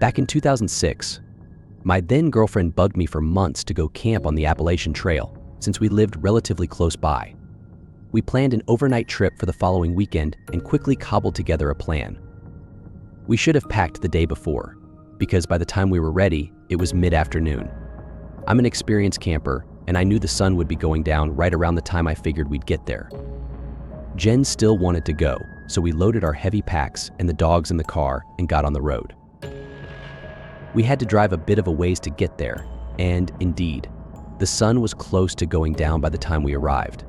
Back in 2006, my then girlfriend bugged me for months to go camp on the Appalachian Trail since we lived relatively close by. We planned an overnight trip for the following weekend and quickly cobbled together a plan. We should have packed the day before, because by the time we were ready, it was mid-afternoon. I'm an experienced camper, and I knew the sun would be going down right around the time I figured we'd get there. Jen still wanted to go, so we loaded our heavy packs and the dogs in the car and got on the road. We had to drive a bit of a ways to get there, and indeed, the sun was close to going down by the time we arrived.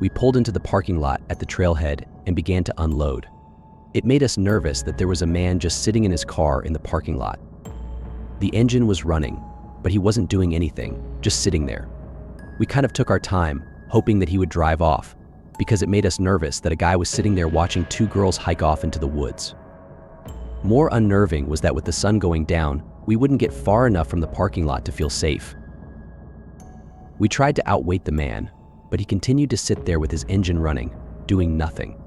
We pulled into the parking lot at the trailhead and began to unload. It made us nervous that there was a man just sitting in his car in the parking lot. The engine was running, but he wasn't doing anything, just sitting there. We kind of took our time, hoping that he would drive off, because it made us nervous that a guy was sitting there watching two girls hike off into the woods. More unnerving was that with the sun going down, we wouldn't get far enough from the parking lot to feel safe. We tried to outwait the man, but he continued to sit there with his engine running, doing nothing.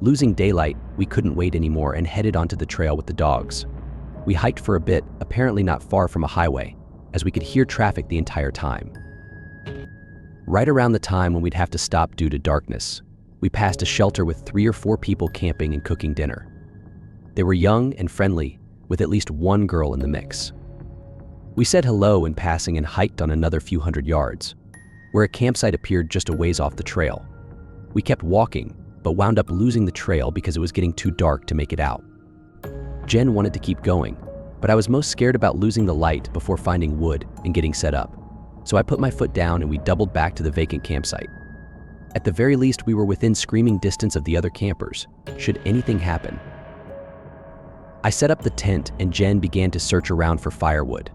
Losing daylight, we couldn't wait anymore and headed onto the trail with the dogs. We hiked for a bit, apparently not far from a highway, as we could hear traffic the entire time. Right around the time when we'd have to stop due to darkness, we passed a shelter with 3 or 4 people camping and cooking dinner. They were young and friendly, with at least one girl in the mix. We said hello in passing and hiked on another few hundred yards, where a campsite appeared just a ways off the trail. We kept walking, but wound up losing the trail because it was getting too dark to make it out. Jen wanted to keep going, but I was most scared about losing the light before finding wood and getting set up. So I put my foot down and we doubled back to the vacant campsite. At the very least, we were within screaming distance of the other campers, should anything happen. I set up the tent and Jen began to search around for firewood.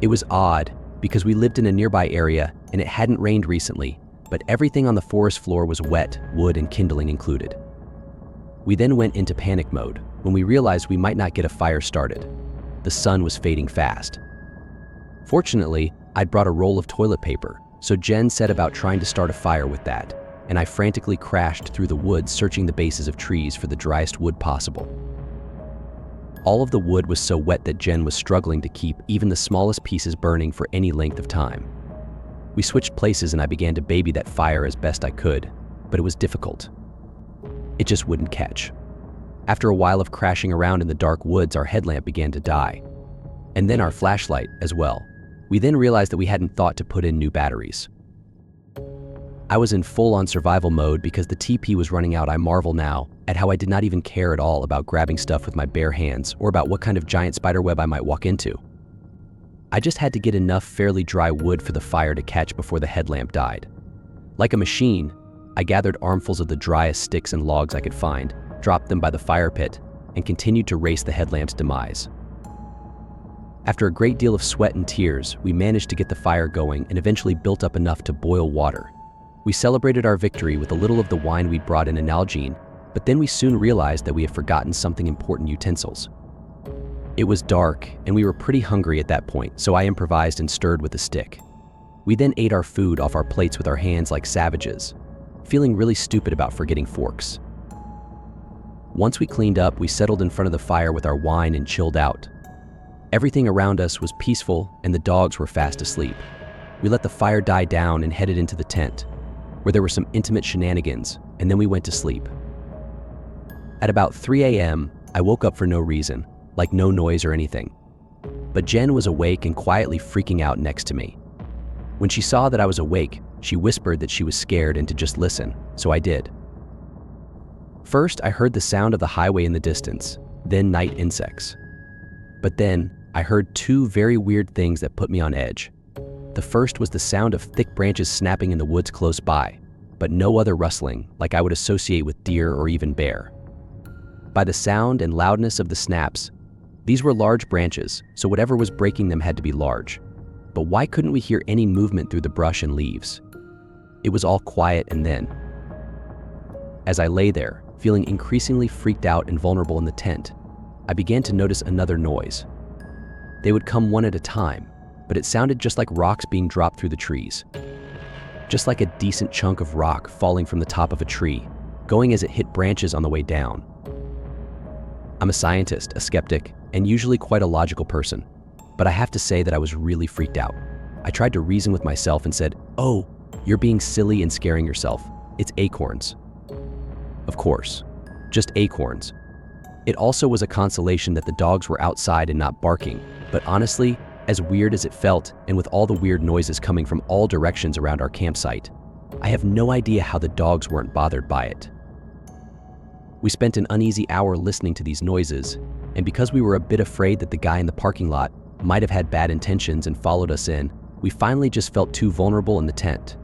It was odd because we lived in a nearby area and it hadn't rained recently, but everything on the forest floor was wet, wood and kindling included. We then went into panic mode when we realized we might not get a fire started. The sun was fading fast. Fortunately, I'd brought a roll of toilet paper, so Jen set about trying to start a fire with that, and I frantically crashed through the woods searching the bases of trees for the driest wood possible. All of the wood was so wet that Jen was struggling to keep even the smallest pieces burning for any length of time. We switched places and I began to baby that fire as best I could, but it was difficult. It just wouldn't catch. After a while of crashing around in the dark woods, our headlamp began to die, and then our flashlight as well. We then realized that we hadn't thought to put in new batteries. I was in full-on survival mode because the TP was running out. I marvel now at how I did not even care at all about grabbing stuff with my bare hands or about what kind of giant spider web I might walk into. I just had to get enough fairly dry wood for the fire to catch before the headlamp died. Like a machine, I gathered armfuls of the driest sticks and logs I could find, dropped them by the fire pit, and continued to race the headlamp's demise. After a great deal of sweat and tears, we managed to get the fire going and eventually built up enough to boil water. We celebrated our victory with a little of the wine we'd brought in Nalgene, but then we soon realized that we had forgotten something important: utensils. It was dark, and we were pretty hungry at that point, so I improvised and stirred with a stick. We then ate our food off our plates with our hands like savages, feeling really stupid about forgetting forks. Once we cleaned up, we settled in front of the fire with our wine and chilled out. Everything around us was peaceful, and the dogs were fast asleep. We let the fire die down and headed into the tent, where there were some intimate shenanigans, and then we went to sleep. At about 3 a.m., I woke up for no reason, like no noise or anything. But Jen was awake and quietly freaking out next to me. When she saw that I was awake, she whispered that she was scared and to just listen, so I did. First, I heard the sound of the highway in the distance, then night insects. But then, I heard 2 very weird things that put me on edge. The first was the sound of thick branches snapping in the woods close by, but no other rustling like I would associate with deer or even bear. By the sound and loudness of the snaps, these were large branches, so whatever was breaking them had to be large. But why couldn't we hear any movement through the brush and leaves? It was all quiet, and then, as I lay there, feeling increasingly freaked out and vulnerable in the tent, I began to notice another noise. They would come one at a time, but it sounded just like rocks being dropped through the trees. Just like a decent chunk of rock falling from the top of a tree, going as it hit branches on the way down. I'm a scientist, a skeptic, and usually quite a logical person, but I have to say that I was really freaked out. I tried to reason with myself and said, "Oh, you're being silly and scaring yourself. It's acorns." Of course, just acorns. It also was a consolation that the dogs were outside and not barking, but honestly, as weird as it felt, and with all the weird noises coming from all directions around our campsite, I have no idea how the dogs weren't bothered by it. We spent an uneasy hour listening to these noises, and because we were a bit afraid that the guy in the parking lot might have had bad intentions and followed us in, we finally just felt too vulnerable in the tent.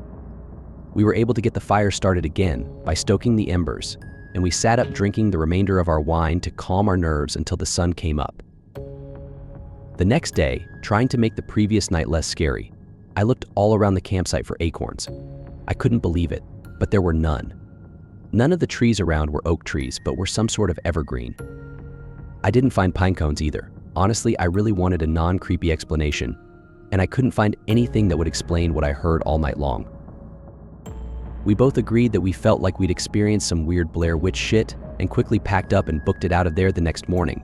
We were able to get the fire started again by stoking the embers, and we sat up drinking the remainder of our wine to calm our nerves until the sun came up. The next day, trying to make the previous night less scary, I looked all around the campsite for acorns. I couldn't believe it, but there were none. None of the trees around were oak trees, but were some sort of evergreen. I didn't find pine cones either. Honestly, I really wanted a non-creepy explanation, and I couldn't find anything that would explain what I heard all night long. We both agreed that we felt like we'd experienced some weird Blair Witch shit and quickly packed up and booked it out of there the next morning.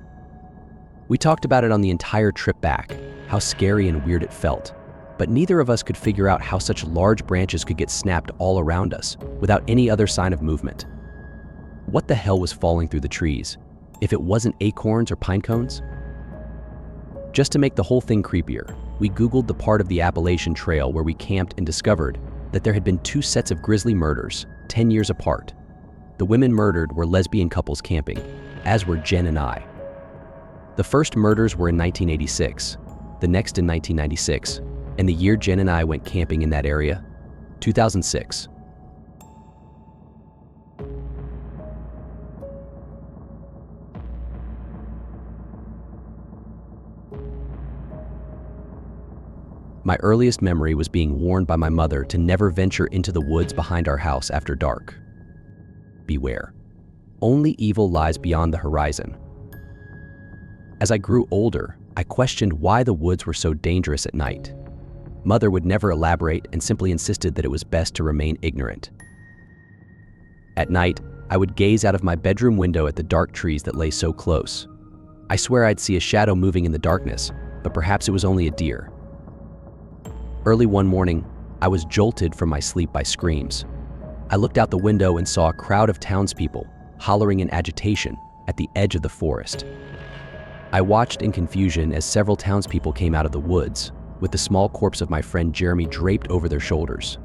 We talked about it on the entire trip back, how scary and weird it felt, but neither of us could figure out how such large branches could get snapped all around us without any other sign of movement. What the hell was falling through the trees, if it wasn't acorns or pine cones? Just to make the whole thing creepier, we Googled the part of the Appalachian Trail where we camped and discovered that there had been 2 sets of grisly murders, 10 years apart. The women murdered were lesbian couples camping, as were Jen and I. The first murders were in 1986, the next in 1996, and the year Jen and I went camping in that area, 2006. My earliest memory was being warned by my mother to never venture into the woods behind our house after dark. Beware. Only evil lies beyond the horizon. As I grew older, I questioned why the woods were so dangerous at night. Mother would never elaborate and simply insisted that it was best to remain ignorant. At night, I would gaze out of my bedroom window at the dark trees that lay so close. I swear I'd see a shadow moving in the darkness, but perhaps it was only a deer. Early one morning, I was jolted from my sleep by screams. I looked out the window and saw a crowd of townspeople hollering in agitation at the edge of the forest. I watched in confusion as several townspeople came out of the woods, with the small corpse of my friend Jeremy draped over their shoulders.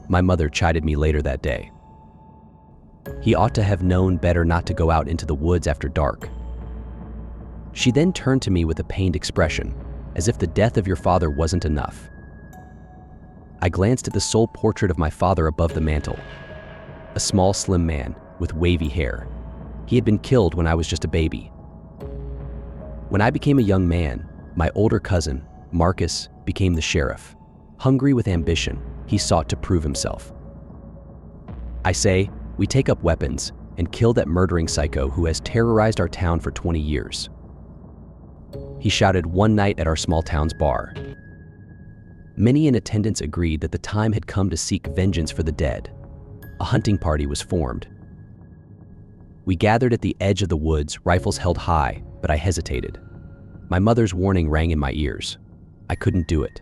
My mother chided me later that day. He ought to have known better not to go out into the woods after dark. She then turned to me with a pained expression, as if the death of your father wasn't enough. I glanced at the sole portrait of my father above the mantel. A small, slim man with wavy hair. He had been killed when I was just a baby. When I became a young man, my older cousin, Marcus, became the sheriff. Hungry with ambition, he sought to prove himself. I say, we take up weapons and kill that murdering psycho who has terrorized our town for 20 years. He shouted one night at our small town's bar. Many in attendance agreed that the time had come to seek vengeance for the dead. A hunting party was formed. We gathered at the edge of the woods, rifles held high, but I hesitated. My mother's warning rang in my ears. I couldn't do it.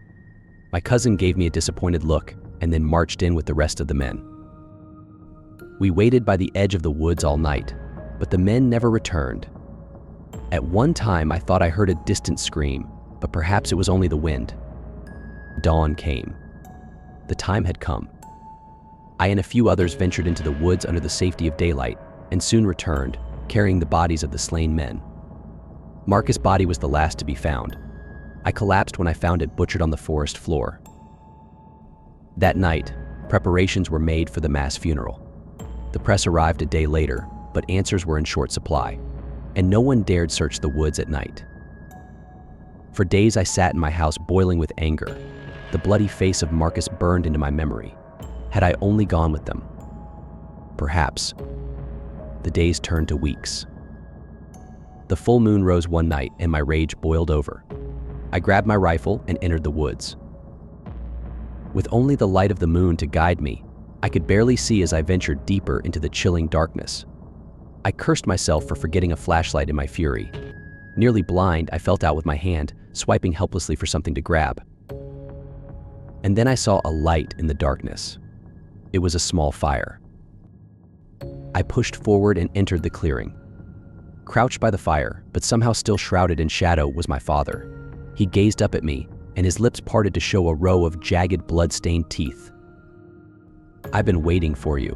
My cousin gave me a disappointed look and then marched in with the rest of the men. We waited by the edge of the woods all night, but the men never returned. At one time, I thought I heard a distant scream, but perhaps it was only the wind. Dawn came. The time had come. I and a few others ventured into the woods under the safety of daylight and soon returned, carrying the bodies of the slain men. Marcus' body was the last to be found. I collapsed when I found it butchered on the forest floor. That night, preparations were made for the mass funeral. The press arrived a day later, but answers were in short supply, and no one dared search the woods at night. For days I sat in my house boiling with anger. The bloody face of Marcus burned into my memory. Had I only gone with them? Perhaps. The days turned to weeks. The full moon rose one night and my rage boiled over. I grabbed my rifle and entered the woods. With only the light of the moon to guide me, I could barely see as I ventured deeper into the chilling darkness. I cursed myself for forgetting a flashlight in my fury. Nearly blind, I felt out with my hand, swiping helplessly for something to grab. And then I saw a light in the darkness. It was a small fire. I pushed forward and entered the clearing. Crouched by the fire, but somehow still shrouded in shadow, was my father. He gazed up at me, and his lips parted to show a row of jagged, blood-stained teeth. "I've been waiting for you,"